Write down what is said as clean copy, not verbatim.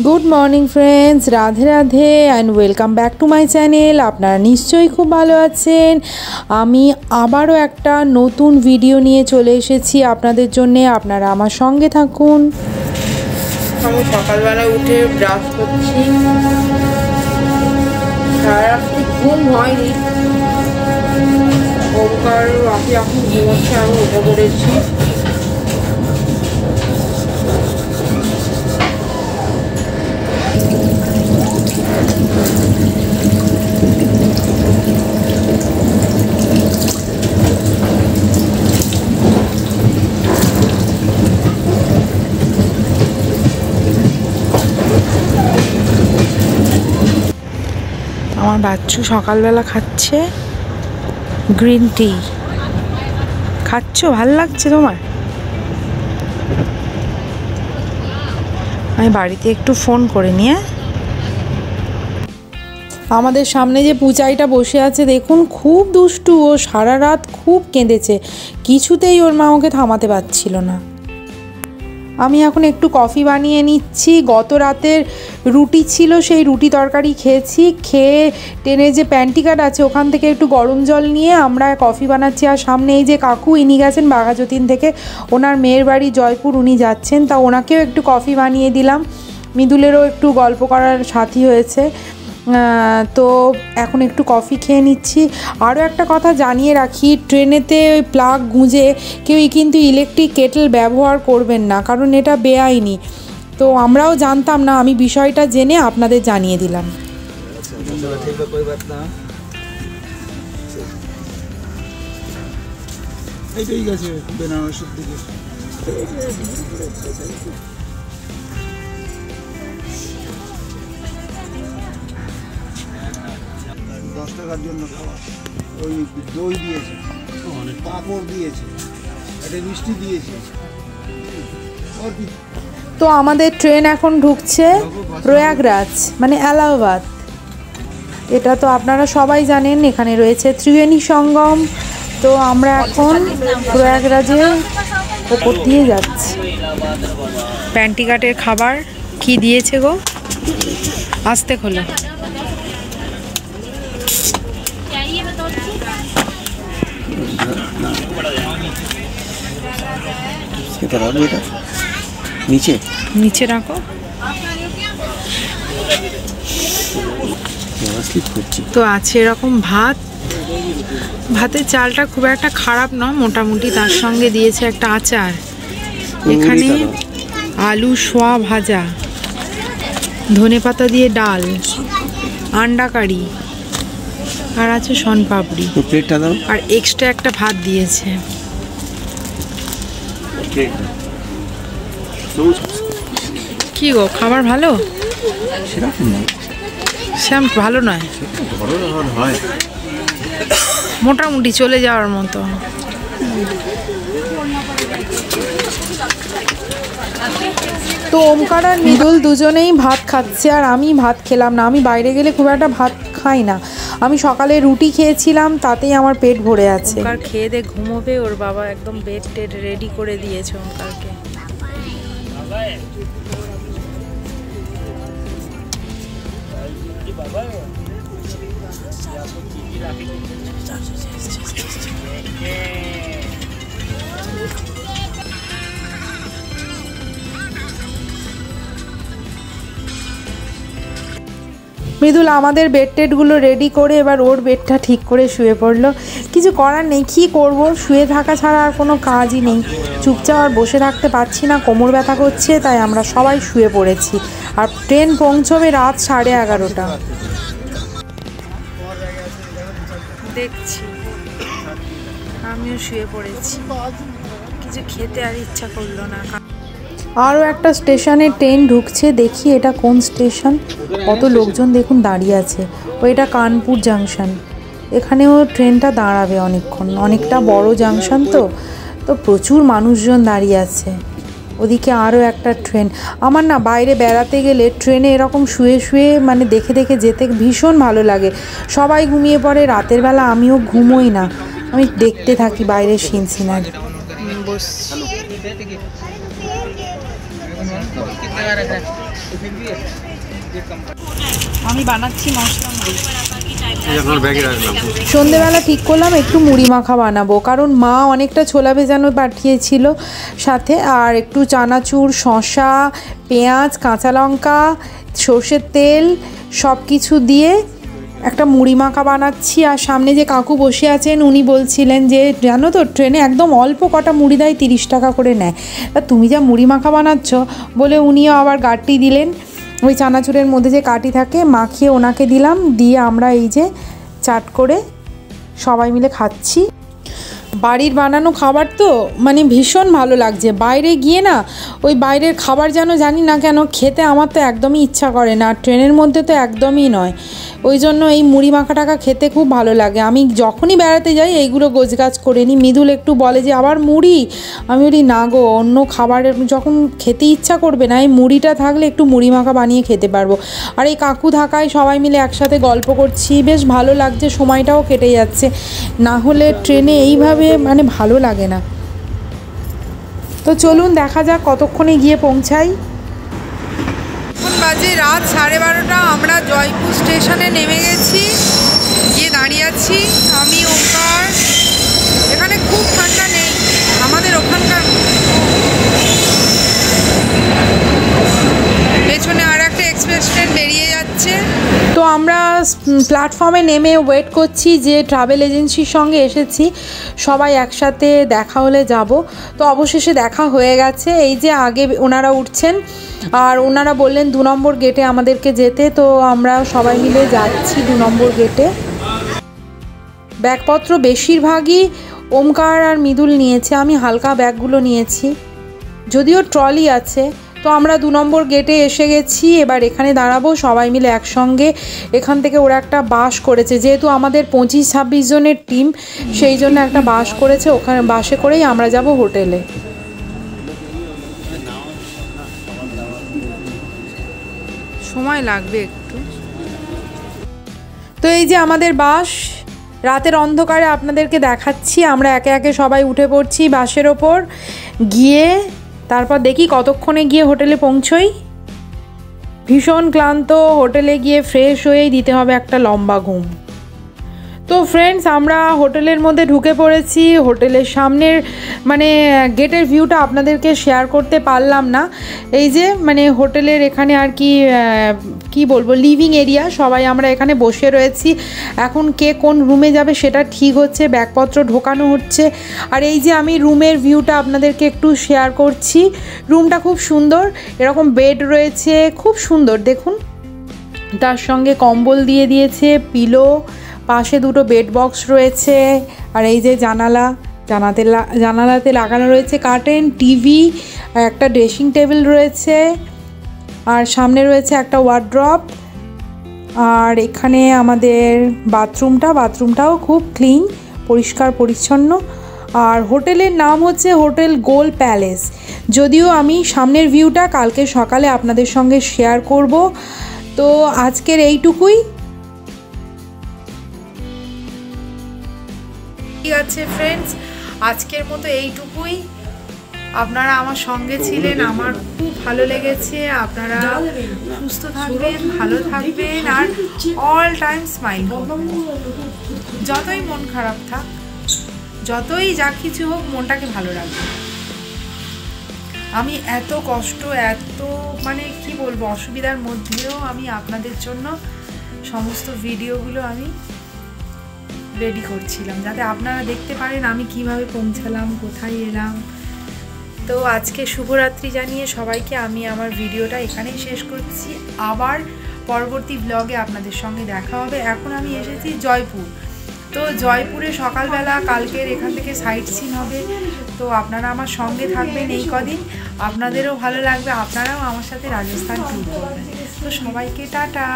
Good morning friends, Radhe Radhe and welcome back to my channel. আপনারা নিশ্চয়ই খুব ভালো আছেন। আমি আবারও একটা নতুন ভিডিও নিয়ে চলে এসেছি আপনাদের জন্যে। আপনারা আমার সঙ্গে থাকুন। আমি সকালবেলা উঠে ব্রাশ করছি, সারা রাত্রি ঘুম হয়নি। ওমকার রাতে এখন ঘুমোচ্ছে, আমি উঠে পড়েছি। আমার বাচ্চু সকালবেলা খাচ্ছে গ্রিন টি। খাচ্ছ? ভাল লাগছে তোমার? আমি বাড়িতে একটু ফোন করে নিয়ে। আমাদের সামনে যে পুচাইটা বসে আছে দেখুন, খুব দুষ্টু। ও সারা রাত খুব কেঁদেছে, কিছুতেই ওর মা ওকে থামাতে পারছিল না। আমি এখন একটু কফি বানিয়ে নিচ্ছি। গত রাতের রুটি ছিল, সেই রুটি তরকারি খেয়েছি। খেয়ে ট্রেনে যে প্যান্টিকাট আছে ওখান থেকে একটু গরম জল নিয়ে আমরা কফি বানাচ্ছি। আর সামনে এই যে কাকু, ইনি গেছেন বাঘাযতীন থেকে, ওনার মেয়ের বাড়ি জয়পুর, উনি যাচ্ছেন। তা ওনাকেও একটু কফি বানিয়ে দিলাম। মৃদুলেরও একটু গল্প করার সাথী হয়েছে। তো এখন একটু কফি খেয়ে নিচ্ছি। আরও একটা কথা জানিয়ে রাখি, ট্রেনেতে ওই প্লাগ গুঁজে কেউই কিন্তু ইলেকট্রিক কেটল ব্যবহার করবেন না, কারণ এটা বেআইনি। তো আমরাও জানতাম না, আমি বিষয়টা জেনে আপনাদের জানিয়ে দিলাম। টাকার জন্য খাওয়া, ওই দই দিয়েছে, পাঁপড় দিয়েছে, একটা মিষ্টি দিয়েছে। তো আমাদের ট্রেন এখন ঢুকছে প্রয়াগরাজ, মানে এলাহাবাদ। এটা তো আপনারা সবাই জানেন, এখানে রয়েছে ত্রিবেণী সঙ্গম। তো আমরা এখন প্রয়াগরাজের ওপর দিয়ে যাচ্ছি। প্যান্টিকাটের খাবার কি দিয়েছে গো? আস্তে খোলো। নিচে রাখো। তো আছে এরকম ভাত। ভাতের চালটা খুব একটা খারাপ নয়, মোটামুটি। তার সঙ্গে দিয়েছে একটা আচার। এখানে আলু সোয়া ভাজা, ধনেপাতা দিয়ে ডাল, আন্ডা কারি, আর আছে শনপাপড়ি, আর এক্সট্রা একটা ভাত দিয়েছে। কি গো, খাবার ভালো? সেরকম ভালো নয়, মোটামুটি চলে যাওয়ার মতো। তো ওমকার আর মৃদুল দুজনেই ভাত খাচ্ছে, আর আমি ভাত খেলাম না। আমি বাইরে গেলে খুব একটা ভাত খাই না। আমি সকালে রুটি খেয়েছিলাম, তাতেই আমার পেট ভরে আছে। ওমকার খেয়ে দিয়ে ঘুমোবে, ওর বাবা একদম বেড টেড রেডি করে দিয়েছে ওমকারকে। মৃদুল আমাদের বেড টেডগুলো রেডি করে এবার ওর বেডটা ঠিক করে শুয়ে পড়লো। কিছু করার নেই, কী করব, শুয়ে থাকা ছাড়া আর কোনো কাজই নেই। চুপচাপ আর বসে থাকতে পারছি না, কোমর ব্যথা করছে, তাই আমরা সবাই শুয়ে পড়েছি। আর ট্রেন পৌঁছবে রাত 11:30। দেখছি আমিও শুয়ে পড়েছি, কিছু খেতে আর ইচ্ছা করলো না। আরও একটা স্টেশনে ট্রেন ঢুকছে, দেখি এটা কোন স্টেশন। কত লোকজন দেখুন দাঁড়িয়ে আছে। ওইটা কানপুর জাংশন। এখানেও ট্রেনটা দাঁড়াবে অনেকক্ষণ, অনেকটা বড় জাংশন। তো প্রচুর মানুষজন দাঁড়িয়ে আছে। ওদিকে আরও একটা ট্রেন। আমার না বাইরে বেড়াতে গেলে ট্রেনে এরকম শুয়ে শুয়ে মানে দেখে দেখে যেতে ভীষণ ভালো লাগে। সবাই ঘুমিয়ে পড়ে, রাতের বেলা আমিও ঘুমোই না, আমি দেখতে থাকি বাইরের সিন সিনারি। আমি বানাচ্ছি মশলা মুড়ি। সন্ধেবেলা ঠিক করলাম একটু মুড়ি মাখা বানাবো, কারণ মা অনেকটা ছোলা ভেজানো পাঠিয়েছিল সাথে, আর একটু চানাচুর, শসা, পেঁয়াজ, কাঁচা লঙ্কা, সর্ষের তেল সব কিছু দিয়ে একটা মুড়ি মাখা বানাচ্ছি। আর সামনে যে কাকু বসে আছেন উনি বলছিলেন যে জানো তো ট্রেনে একদম অল্প কটা মুড়ি দেয়, 30 টাকা করে নেয়, তা তুমি যা মুড়ি মাখা বানাচ্ছ বলে উনিও আবার গাঁটটি দিলেন, ওই চানাচুরের মধ্যে যে কাঠি থাকে মাখিয়ে ওনাকে দিলাম, দিয়ে আমরা এই যে চাট করে সবাই মিলে খাচ্ছি। বাড়ির বানানো খাবার তো মানে ভীষণ ভালো লাগছে, বাইরে গিয়ে না ওই বাইরের খাবার যেন জানি না কেন খেতে আমার তো একদমই ইচ্ছা করে না, ট্রেনের মধ্যে তো একদমই নয়। ওই জন্য এই মুড়ি মাখা টাকা খেতে খুব ভালো লাগে। আমি যখনই বেড়াতে যাই এইগুলো গোছগাছ করে নিই। মৃদুল একটু বলে যে আবার মুড়ি, আমি বলি না গো, অন্য খাবারের যখন খেতে ইচ্ছা করবে না এই মুড়িটা থাকলে একটু মুড়ি মাখা বানিয়ে খেতে পারবো। আর এই কাকু থাকায় সবাই মিলে একসাথে গল্প করছি, বেশ ভালো লাগছে, সময়টাও কেটে যাচ্ছে, না হলে ট্রেনে এইভাবে মানে ভালো লাগে না। তো চলুন দেখা যাক কতক্ষণে গিয়ে পৌঁছাই। এখন বাজে রাত 12:30, আমরা জয়পুর স্টেশনে নেমে গেছি, গিয়ে দাঁড়িয়ে আছি আমি, ওমকার। এখানে খুব ঠান্ডা নেই আমাদের ওখানকার, পেছনে আর একটা এক্সপ্রেস ট্রেন বেরিয়ে যাচ্ছে। তো আমরা প্ল্যাটফর্মে নেমে ওয়েট করছি, যে ট্রাভেল এজেন্সির সঙ্গে এসেছি সবাই একসাথে দেখা হলে যাব। তো অবশেষে দেখা হয়ে গেছে, এই যে আগে ওনারা উঠছেন আর ওনারা বললেন 2 নম্বর গেটে আমাদেরকে যেতে, তো আমরা সবাই মিলে যাচ্ছি 2 নম্বর গেটে। ব্যাগপত্র বেশিরভাগই ওমকার আর মৃদুল নিয়েছে, আমি হালকা ব্যাগগুলো নিয়েছি, যদিও ট্রলি আছে। তো আমরা 2 নম্বর গেটে এসে গেছি, এবার এখানে দাঁড়াবো সবাই মিলে একসঙ্গে। এখান থেকে ওরা একটা বাস করেছে, যেহেতু আমাদের 25-26 জনের টিম, সেই জন্য একটা বাস করেছে, ওখানে বাসে করেই আমরা যাব হোটেলে। সময় লাগবে একটু। তো এই যে আমাদের বাস, রাতের অন্ধকারে আপনাদেরকে দেখাচ্ছি, আমরা একে একে সবাই উঠে পড়ছি বাসের ওপর, গিয়ে তারপর দেখি কতক্ষণে গিয়ে হোটেলে পৌঁছই। ভীষণ ক্লান্ত, হোটেলে গিয়ে ফ্রেশ হয়েই দিতে হবে একটা লম্বা ঘুম। তো ফ্রেন্ডস, আমরা হোটেলের মধ্যে ঢুকে পড়েছি। হোটেলের সামনের মানে গেটের ভিউটা আপনাদেরকে শেয়ার করতে পারলাম না। এই যে মানে হোটেলের এখানে আর কি বলবো, লিভিং এরিয়া, সবাই আমরা এখানে বসে রয়েছি। এখন কে কোন রুমে যাবে সেটা ঠিক হচ্ছে, ব্যাগপত্র ঢোকানো হচ্ছে। আর এই যে আমি রুমের ভিউটা আপনাদেরকে একটু শেয়ার করছি। রুমটা খুব সুন্দর, এরকম বেড রয়েছে, খুব সুন্দর দেখুন, তার সঙ্গে কম্বল দিয়ে দিয়েছে, পিলো, পাশে 2টো বেড বক্স রয়েছে। আর এই যে জানালাতে লাগানো রয়েছে কার্টেন, টিভি, একটা ড্রেসিং টেবিল রয়েছে, আর সামনে রয়েছে একটা ওয়ার্ড্রপ। আর এখানে আমাদের বাথরুমটাও খুব ক্লিন, পরিষ্কার পরিচ্ছন্ন। আর হোটেলের নাম হচ্ছে হোটেল গোল প্যালেস। যদিও আমি সামনের ভিউটা কালকে সকালে আপনাদের সঙ্গে শেয়ার করব। তো আজকের এইটুকুই। ঠিক আছে ফ্রেন্ডস, আজকের মতো এইটুকুই। আপনারা আমার সঙ্গে ছিলেন, আমার খুব ভালো লেগেছে। আপনারা সুস্থ থাকবেন, ভালো থাকবেন, আর অল টাইম স্মাইল। যতই মন খারাপ থাক, যতই যা কিছু হোক, মনটাকে ভালো রাখবেন। আমি এত কষ্ট, এত মানে কি বলবো, অসুবিধার মধ্যেও আমি আপনাদের জন্য সমস্ত ভিডিওগুলো আমি রেডি করছিলাম, যাতে আপনারা দেখতে পারেন আমি কিভাবে পৌঁছালাম, কোথায় এলাম। তো আজকে শুভরাত্রি জানিয়ে সবাইকে আমি আমার ভিডিওটা এখানেই শেষ করছি। আবার পরবর্তী ব্লগে আপনাদের সঙ্গে দেখা হবে। এখন আমি এসেছি জয়পুর। তো জয়পুরে সকালবেলা কালকের এখান থেকে সাইট সিন হবে। তো আপনারা আমার সঙ্গে থাকবেন এই কদিন, আপনাদেরও ভালো লাগবে, আপনারাও আমার সাথে রাজস্থান ট্যুর করবেন। তো সবাইকে টাটা।